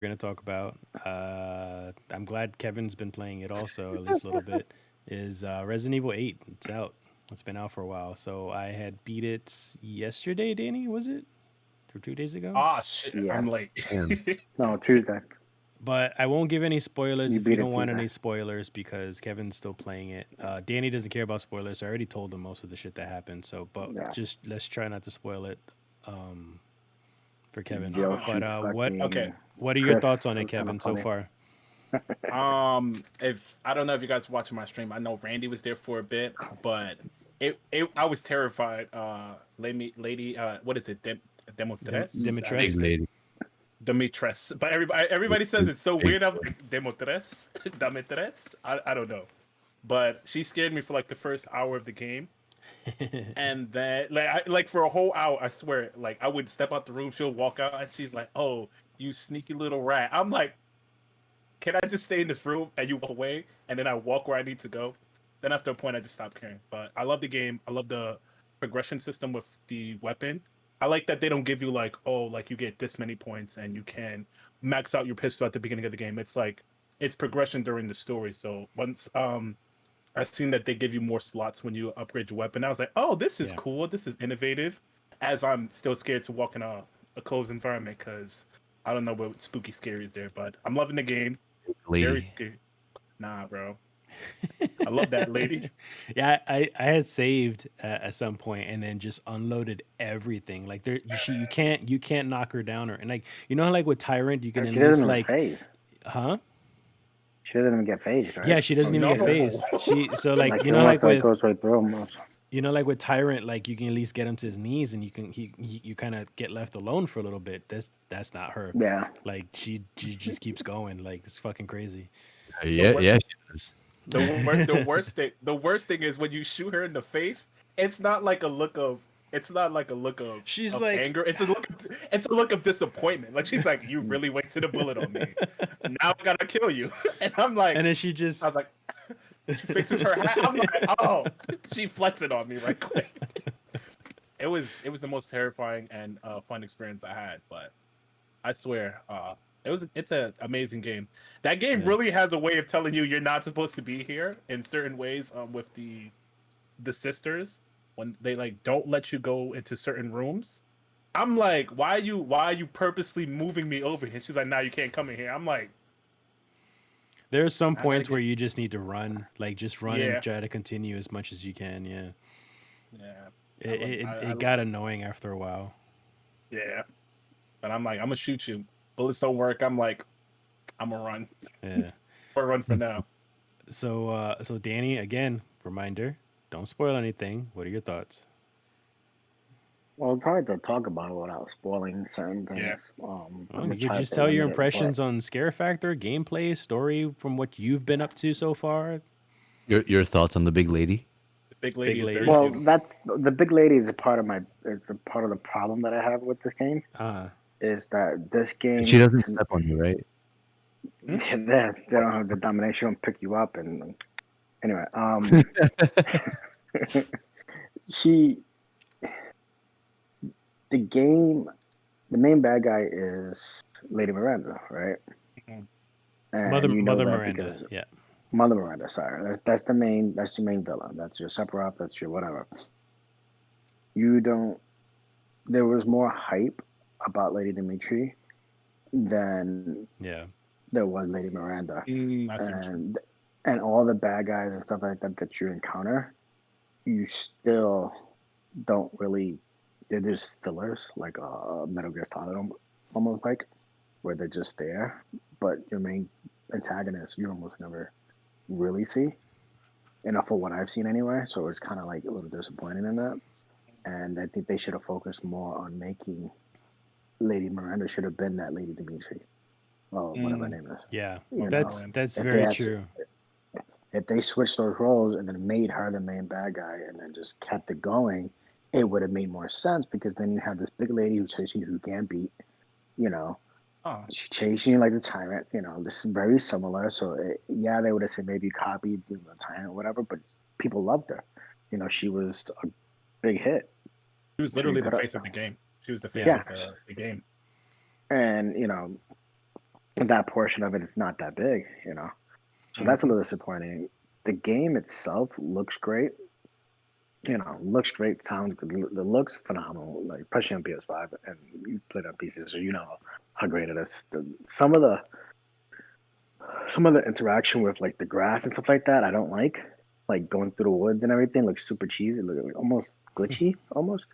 going to talk about. I'm glad Kevin's been playing it also, at least a little bit. Is Resident Evil 8. It's out. It's been out for a while. So I had beat it yesterday, Danny, was it? Or 2 days ago? Ah, shit, Yeah. I'm late. And No, Tuesday. But I won't give any spoilers You if you beat don't it want Tuesday. any spoilers because Kevin's still playing it. Danny doesn't care about spoilers. So I already told him most of the shit that happened. So, but Yeah. just let's try not to spoil it um, for Kevin. Jill But shoots Okay. fucking what are your Chris. thoughts on It it, was kind Kevin, of so funny. far? If I don't know if you guys watching my stream, I know Randy was there for a bit, but it I was terrified. Lady, what is it? Demotres? big Dimitrescu? lady. Demetres. But everybody says it's so weird. I'm like Demotres, Demetres. I don't know, but she scared me for like the first hour of the game, and then like for a whole hour, I swear, like I would step out the room, she'll walk out, and she's like, "Oh, you sneaky little rat." I'm like, can I just stay in this room and you walk away and then I walk where I need to go? Then after a point, I just stopped caring. But I love the game. I love the progression system with the weapon. I like that they don't give you like, oh, like you get this many points and you can max out your pistol at the beginning of the game. It's like it's progression during the story. So once I seen that they give you more slots when you upgrade your weapon, I was like, oh, this is Yeah. cool. This is innovative. As I'm still scared to walk in a closed environment because I don't know what spooky scary is there. But I'm loving the game. Very Lady. scary. Nah, bro. I love that lady. Yeah, I had saved at some point and then just unloaded everything. Like there, you can't knock her down or and like you know how like with Tyrant you can And at she doesn't least even like, phase. huh? She doesn't even get phased, right? Yeah, she doesn't even No. get phased. She so like Like you he know almost like like with goes right through almost. like with Tyrant like you can at least get him to his knees and you can you kind of get left alone for a little bit. That's not her. Yeah. Like she just keeps going. Like it's fucking crazy. The Yeah, wor- yeah, she does. the worst thing is when you shoot her in the face. It's not like a look of She's of like, anger. It's a look of disappointment. Like she's like, you really wasted a bullet on me. Now I gotta kill you. And I'm like, and then she I just was like, she fixes her hat. I'm like, oh, she flexing on me right quick. It was the most terrifying and fun experience I had. But I swear, it's an amazing game. That game yeah. really has a way of telling you you're not supposed to be here in certain ways. With the sisters when they like don't let you go into certain rooms. I'm like, why are you purposely moving me over here? She's like, now you can't come in here. I'm like, There's some I gotta points where get you just need to run, like just run and yeah, try to continue as much as you can. Yeah, yeah. it I love it, I it got annoying after a while. yeah. But I'm like, I'm gonna shoot you. Bullets don't work. I'm like, I'm gonna run Yeah. or run for now. So Danny, again, reminder: don't spoil anything. What are your thoughts? Well, it's hard to talk about it without spoiling certain Yeah. things. I'm Well, gonna you could try just to tell your limit it, but impressions on scare factor, gameplay, story from what you've been up to so far. Your thoughts on the big lady? The big Big lady is very lady. well, beautiful. that's the big lady is a part of my. It's a part of the problem that I have with this game Uh is that this And she game, doesn't step on you, right? Hmm? they don't have the domination, don't pick you up, and anyway, she, the game, the main bad guy is Lady Miranda, right? Mhm. And you know Mother that Miranda. because Yeah. Mother Miranda, sorry, that's the main villain. That's your Sephiroth. That's your whatever. You don't. There was more hype about Lady Dimitri than Yeah. there was Lady Miranda, I see what you mean. and all the bad guys and stuff like that that you encounter, you still don't really. They're just fillers, like Metal Gear Solid, almost like, where they're just there. But your main antagonist, you almost never really see. Enough for what I've seen anyway. So it's kind of like a little disappointing in that. And I think they should have focused more on making Lady Miranda should have been that Lady Dimitri, or whatever her Mm, name is. Yeah. You Mother know, That's Miranda. that's if they very had, true. if they switched those roles and then made her the main bad guy and then just kept it going, it would have made more sense because then you have this big lady who's chasing you who can't beat. You know, Oh, she's chasing you like the tyrant. You know, this is very similar. So yeah, they would have said maybe copied the tyrant or whatever, but people loved her. You know, she was a big hit. she was So you literally the put up, face of the game. She was the face Yeah. of the game. and you know, And that portion of it is not that big, you know. So that's a little disappointing. The game itself looks great. You know, looks great, sounds good. The looks phenomenal, like especially on PS5, and you played on PC, so you know how great it is. Some of the interaction with like the grass and stuff like that, I don't like going through the woods and everything looks super cheesy, like almost glitchy, almost.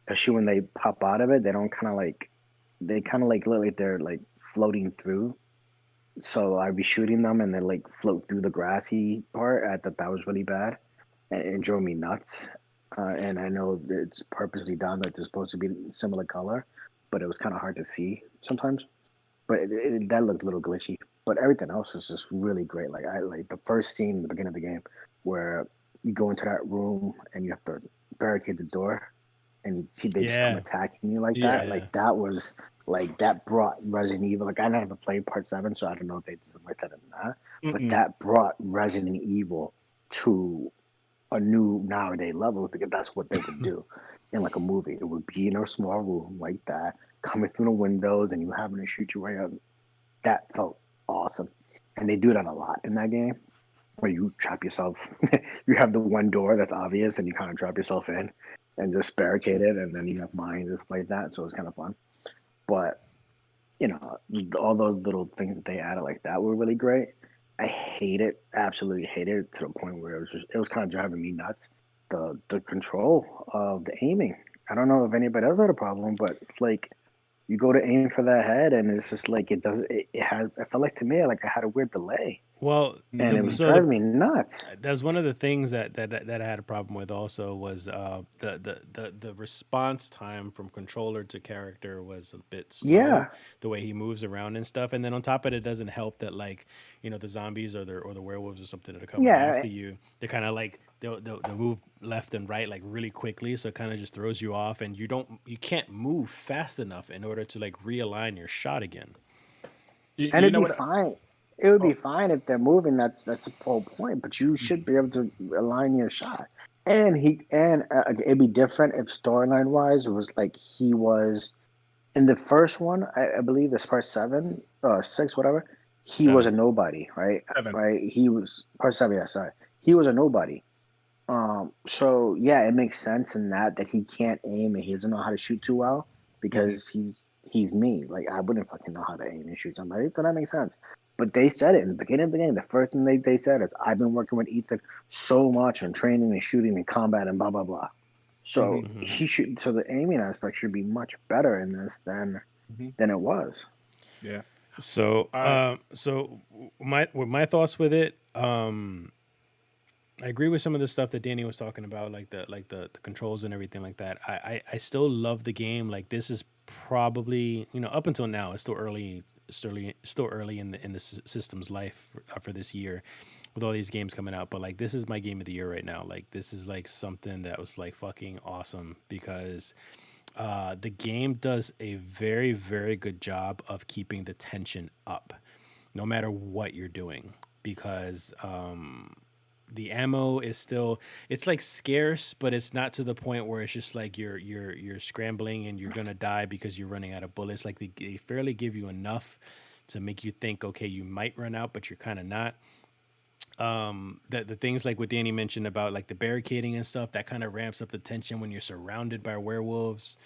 Especially when they pop out of it, they don't kind of like they kind of like look like they're like floating through. So I'd be shooting them and they like float through the grassy part. I thought that was really bad, and it drove me nuts. And I know that it's purposely done that they're supposed to be similar color, but it was kind of hard to see sometimes. But that looked a little glitchy. But everything else was just really great. Like I like the first scene in the beginning of the game where you go into that room and you have to barricade the door, and you see they just come Yeah. attacking you like that. Yeah. Yeah. Like that was like that brought Resident Evil. Like I never played Part 7, so I don't know if they did something like that in that. But Mm-mm. that brought Resident Evil to a new nowadays level because that's what they would do in like a movie. It would be in a small room like that, coming through the windows, and you having to shoot your way out. That felt awesome, and they do that a lot in that game, where you trap yourself. You have the one door that's obvious, and you kind of trap yourself in, and just barricade it, and then you have mines and stuff like that. So it's kind of fun. But you know, all those little things that they added like that were really great. I hate it, absolutely hate it to the point where it was kind of driving me nuts. The control of the aiming. I don't know if anybody else had a problem, but it's like you go to aim for that head, and it's just like it doesn't. It has. It felt like to me like I had a weird delay, Well, and it was so the driving me nuts. that's one of the things that I had a problem with also was the response time from controller to character was a bit slow, Yeah, the way he moves around and stuff. And then on top of it, it doesn't help that like, the zombies or the werewolves or something that are coming yeah. after you, they're kind of like they'll move left and right like really quickly, so it kind of just throws you off, and you can't move fast enough in order to like realign your shot again. And You it'd know be what? fine. It would be Oh, fine if they're moving. That's the whole point. But you should be able to align your shot. And it'd be different if storyline wise it was like he was in the first one. I believe it's part 7 or 6, whatever. He was a 7. nobody, right? Evan. Right. He was part 7. Yeah, sorry. He was a nobody. So yeah, it makes sense in that he can't aim and he doesn't know how to shoot too well Hmm. because he's me. Like I wouldn't fucking know how to aim and shoot somebody, so that makes sense. But they said it in the beginning of the game. The first thing they said is, "I've been working with Ethan so much on training and shooting and combat and blah blah blah." Hmm. So he should. So the aiming aspect should be much better in this Hmm. than it was. Yeah. So, I. my thoughts with it, I agree with some of the stuff that Danny was talking about, like the controls and everything like that. I still love the game. Like this is probably up until now, it's still early in the system's life for this year, with all these games coming out. But like this is my game of the year right now. Like this is like something that was like fucking awesome because the game does a very, very good job of keeping the tension up, no matter what you're doing. Because the ammo is still, it's like scarce, but it's not to the point where it's just like you're scrambling and you're gonna die because you're running out of bullets. Like they fairly give you enough to make you think, okay, you might run out, but you're kind of not. The things like what Danny mentioned about like the barricading and stuff, that kind of ramps up the tension when you're surrounded by werewolves,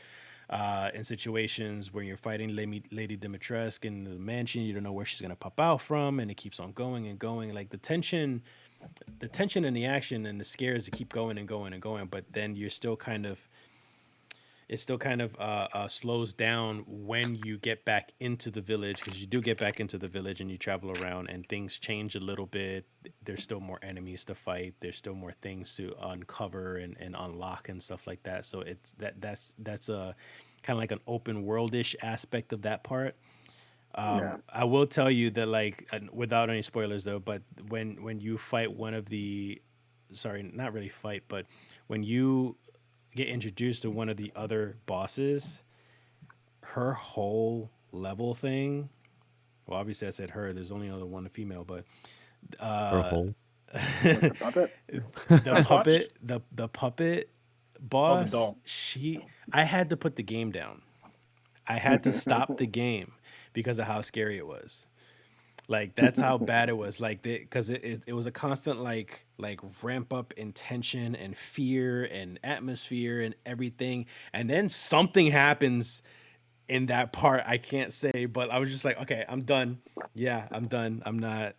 in situations where you're fighting Lady Dimitrescu in the mansion. You don't know where she's gonna pop out from, and it keeps on going and going. Like the tension and the action and the scares to keep going and going and going. But then you're still kind of it still kind of slows down when you get back into the village, because you do get back into the village and you travel around and things change a little bit. There's still more enemies to fight. There's still more things to uncover and unlock and stuff like that. So that's a kind of like an open worldish aspect of that part. Yeah. I will tell you that, like, without any spoilers though, but when you fight one of the, sorry, not really fight, but when you get introduced to one of the other bosses, her whole level thing. Well, obviously I said her. There's only other one female, but Her hole. With the puppet. the Sasquatch. puppet Oh, the boss. doll. I had to put the game down. I had to stop the game because of how scary it was. Like that's how bad it was. Like because it was a constant like ramp up in tension and fear and atmosphere and everything. And then something happens in that part. I can't say, but I was just like, okay, I'm done. Yeah, I'm done. I'm not.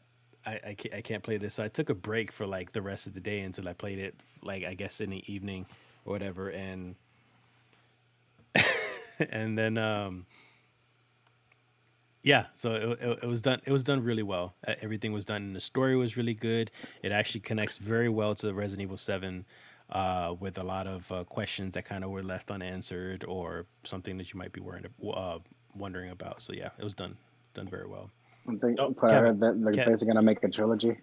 I can't play this. So I took a break for like the rest of the day until I played it. Like I guess in the evening or whatever. And then yeah, so it was done. It was done really well. Everything was done, and the story was really good. It actually connects very well to Resident Evil 7, with a lot of questions that kind of were left unanswered or something that you might be wondering about. So yeah, it was done very well. I think Oh, I Kevin, heard that they're Kev, basically gonna make a trilogy.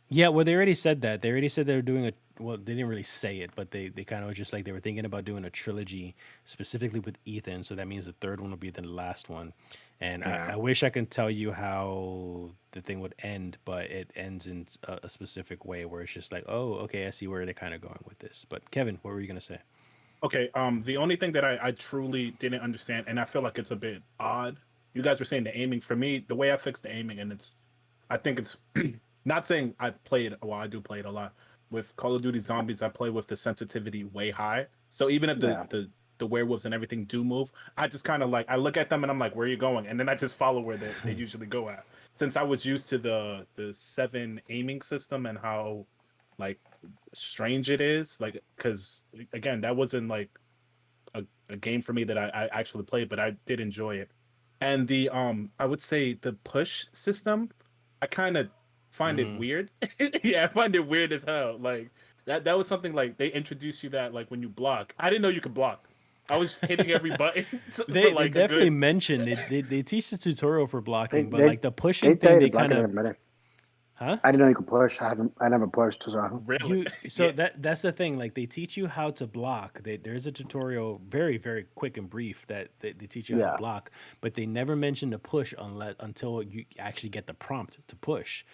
yeah, well, they already said that. They already said they were doing a. Well, they didn't really say it, but they kind of was just like they were thinking about doing a trilogy specifically with Ethan. So that means the third one will be the last one. And Yeah. I wish I could tell you how the thing would end, but it ends in a specific way where it's just like, oh, okay, I see where they're kind of going with this. But Kevin, what were you gonna say? okay. The only thing that I truly didn't understand, and I feel like it's a bit odd. You guys were saying the aiming. For me, the way I fixed the aiming, and I think it's not saying I played. Well, I do play it a lot with Call of Duty Zombies. I play with the sensitivity way high. So even if Yeah. the werewolves and everything do move, I just kind of like I look at them and I'm like, where are you going? And then I just follow where they usually go at. Since I was used to the 7 aiming system and how like strange it is, like because again that wasn't like a game for me that I actually played, but I did enjoy it. And the I would say the push system, I kind of find it Mm-hmm. weird. Yeah, I find it weird as hell. Like that was something like they introduced you that like when you block. I didn't know you could block. I was hitting every button for They like a definitely good mentioned they teach the tutorial for They blocking, but they like the they pushing tell thing, you to they block kind it in of a minute. huh? I didn't know you could push. I never pushed. So really. You so Yeah. that's the thing. Like they teach you how to block. There's a tutorial, very quick and brief, that they teach you how to yeah. block, but they never mention to push until you actually get the prompt to push.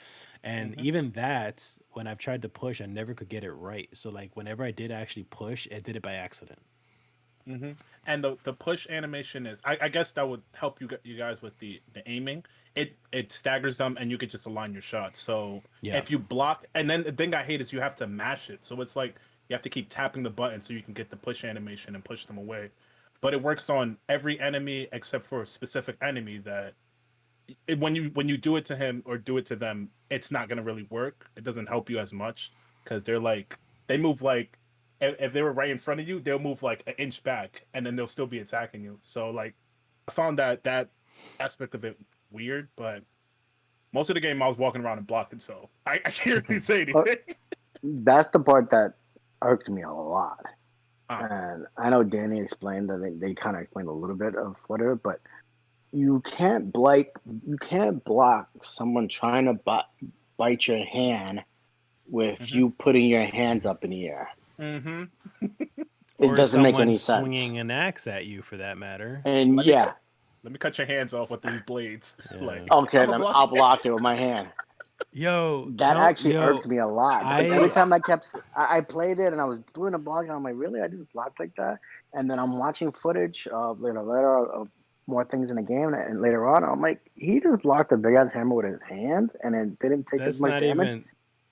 And Mhm. even that, when I've tried to push, I never could get it right. So like whenever I did actually push, I did it by accident. Hmm. And the push animation is I guess that would help you guys with the aiming. It staggers them and you could just align your shots. So Yeah, if you block, and then the thing I hate is you have to mash it. So it's like you have to keep tapping the button so you can get the push animation and push them away. But it works on every enemy except for a specific enemy that when you do it to him or do it to them, it's not gonna really work. It doesn't help you as much because they're like they move like if they were right in front of you, they'll move like an inch back and then they'll still be attacking you. So like I found that aspect of it weird, but most of the game I was walking around and blocking, so I can't really say But anything. that's the part that irked me a lot. Ah, And I know Danny explained that they kind of explained a little bit of whatever, but you can't block someone trying to bite your hand with mm-hmm. you putting your hands up in the air. Mm-hmm. It or doesn't make someone any sense. swinging an axe at you for that matter. And Let me yeah, let me cut your hands off with these blades. Yeah. Like okay, I'm a then block. I'll block it with my hand. Yo, That actually irked yo, me a lot because every I time I played it and I was doing a block, and I'm like, really? I just blocked like that? And then I'm watching footage of later of more things in the game, and later on, I'm like, he just blocked a big ass hammer with his hands, and it didn't take as that's much not damage. even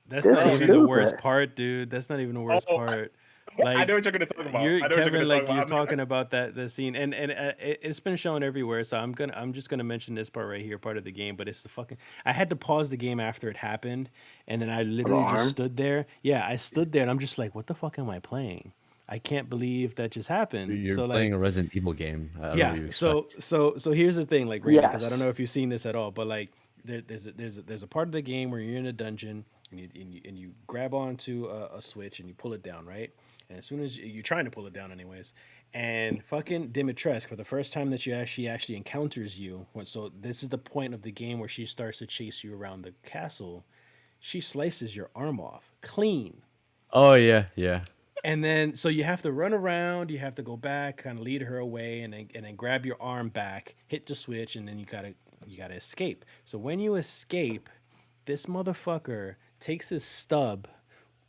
that's This not is Bro, even the stupid. worst part, dude. That's not even the worst oh, part. I Like know what you're gonna talk about. you're I know what you're Kevin, gonna talk like about. you're talking about that the scene, and it's been shown everywhere. So I'm just gonna mention this part right here, part of the game. But it's the fucking. I had to pause the game after it happened, and then I For the literally just arm. stood there. Yeah, I stood there, and I'm just like, what the fuck am I playing? I can't believe that just happened. You're So playing like, a Resident Evil game. I don't know what yeah. you So expect. so here's the thing, like Randy, because I don't Yes. know if you've seen this at all, but like there's a part of the game where you're in a dungeon and you grab onto a switch and you pull it down, right? And as soon as you're trying to pull it down, anyways, and fucking Dimitrescu, for the first time that she actually encounters you, so this is the point of the game where she starts to chase you around the castle. She slices your arm off clean. Oh yeah, yeah. And then so you have to run around, you have to go back, kind of lead her away, and then grab your arm back, hit the switch, and then you gotta escape. So when you escape, this motherfucker takes his stub,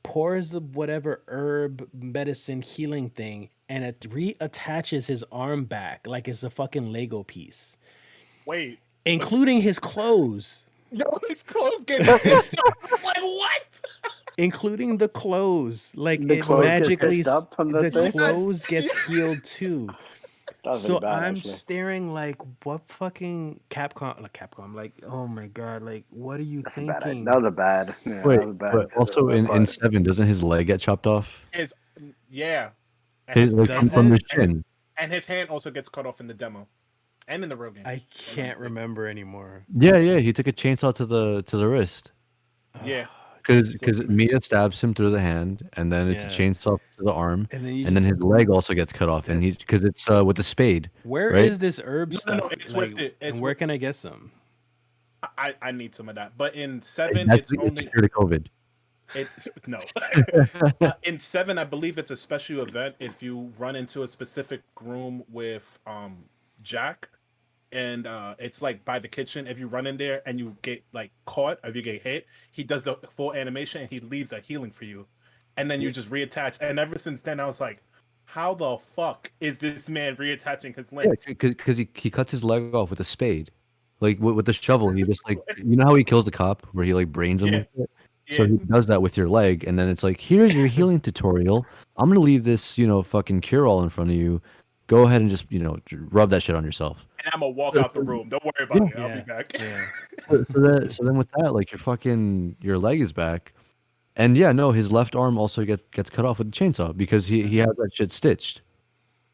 pours the whatever herb medicine healing thing, and it reattaches his arm back like it's a fucking Lego piece, Wait, including his clothes. Yo, his clothes get stitched up. I'm like, what? Including the clothes. Like The it clothes get magically, stitched up from the the thing. clothes Yes. gets healed too. That was So really bad, I'm actually. staring like, what fucking Capcom, like, oh my god, like, what are you That's a bad. thinking? That was a bad. Yeah, Wait, that was a bad. but decision also on that in part. 7, doesn't his leg get chopped off? His yeah, and His like Does from it? his chin. and his hand also gets cut off in the demo, and in the real game. I can't remember anymore. Yeah, he took a chainsaw to the wrist. Yeah, Because Mia stabs him through the hand, and then it's a Yeah. chainsaw to the arm, And then you and then just, his leg also gets cut off, and because it's with the spade, where right? is this herb No, stuff? it's like, with it. It's and where with- can I get some? I need some of that. But in 7, That's it's it's only secure to COVID. it's no. In 7, I believe it's a special event if you run into a specific room with Jack, and it's like by the kitchen. If you run in there and you get like caught, if you get hit, he does the full animation and he leaves a healing for you, and then you just reattach. And ever since then, I was like, how the fuck is this man reattaching his Yeah, limbs? because he cuts his leg off with a spade, like with the shovel. He just like how he kills the cop where he like brains him Yeah. with it. So Yeah. he does that with your leg, and then it's like, here's your healing tutorial. I'm gonna leave this fucking cure all in front of you. Go ahead and just rub that shit on yourself. And I'm gonna walk out the room. Don't worry about it. I'll be back. Yeah. So then with that, like your leg is back, and yeah, no, his left arm also gets cut off with a chainsaw because he has that shit stitched.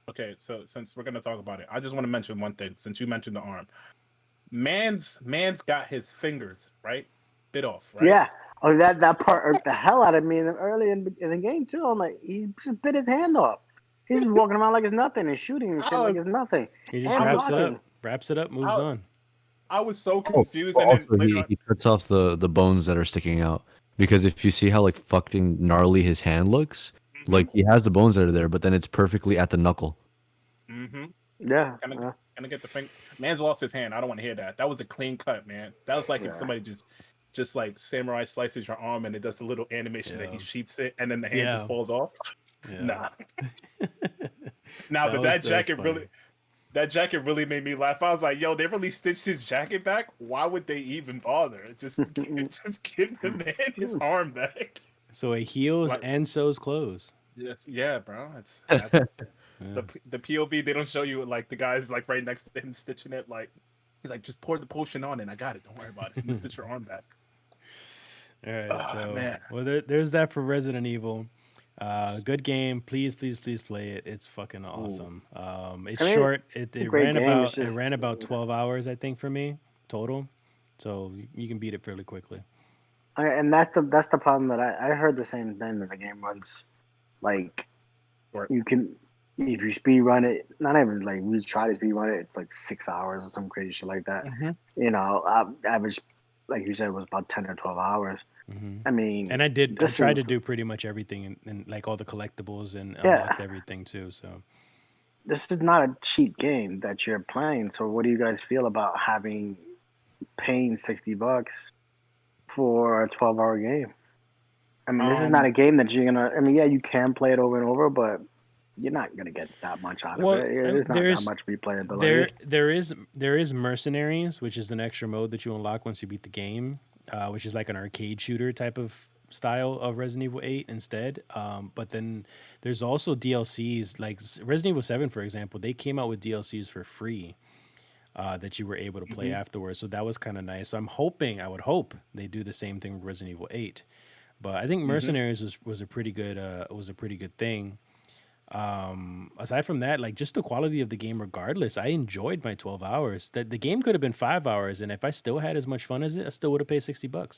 Okay, so since we're gonna talk about it, I just want to mention one thing. Since you mentioned the arm, man's got his fingers right bit off. Right? Yeah. Oh, that part irked the hell out of me early in the game too. I'm like, he just bit his hand off. He's just walking around like it's nothing and shooting and shit like it's nothing. He just And wraps it up, moves I'll- on. I was so Oh, confused, but and then also later on, he cuts off the bones that are sticking out because if you see how like fucking gnarly his hand looks, like he has the bones that are there, but then it's perfectly at the knuckle. Yeah. gonna get the finger. Man's lost his hand. I don't want to hear that. That was a clean cut, man. That was like if somebody just like samurai slices your arm and it does a little animation that he sheeps it and then the hand just falls off. Yeah. Nah. But that jacket really made me laugh. I was like, yo, they really stitched his jacket back? Why would they even bother? Just give the man his arm back. So it heals and sews clothes. Yes, yeah, bro. That's the POV. They don't show you like the guy's like right next to him stitching it. Like he's like, just pour the potion on and I got it. Don't worry about it. Stitch your arm back. All right, so man. well, there's that for Resident Evil. Good game. Please play it. It's fucking awesome. It's short. It ran about 12 hours, I think, for me total. So you can beat it fairly quickly. And that's the problem that I heard the same thing that the game runs like you can if you speed run it, not even like we try to speed run it, it's like 6 hours or some crazy shit like that. You know, average like you said was about 10 or 12 hours. I mean, and I tried to do pretty much everything and like all the collectibles and unlocked everything too. So this is not a cheap game that you're playing. So what do you guys feel about paying $60 for a 12-hour game? I mean, this is not a game that you're gonna. I mean, yeah, you can play it over and over, but you're not gonna get that much out of it. There's not that much replayability. There is Mercenaries, which is an extra mode that you unlock once you beat the game, which is like an arcade shooter type of style of Resident Evil 8 instead. But then there's also DLCs like Resident Evil 7, for example. They came out with DLCs for free that you were able to play afterwards. So that was kind of nice. So I would hope they do the same thing with Resident Evil 8. But I think Mercenaries was a pretty good thing. Aside from that, like just the quality of the game, regardless, I enjoyed my 12 hours. That the game could have been 5 hours, and if I still had as much fun as it, I still would have paid $60.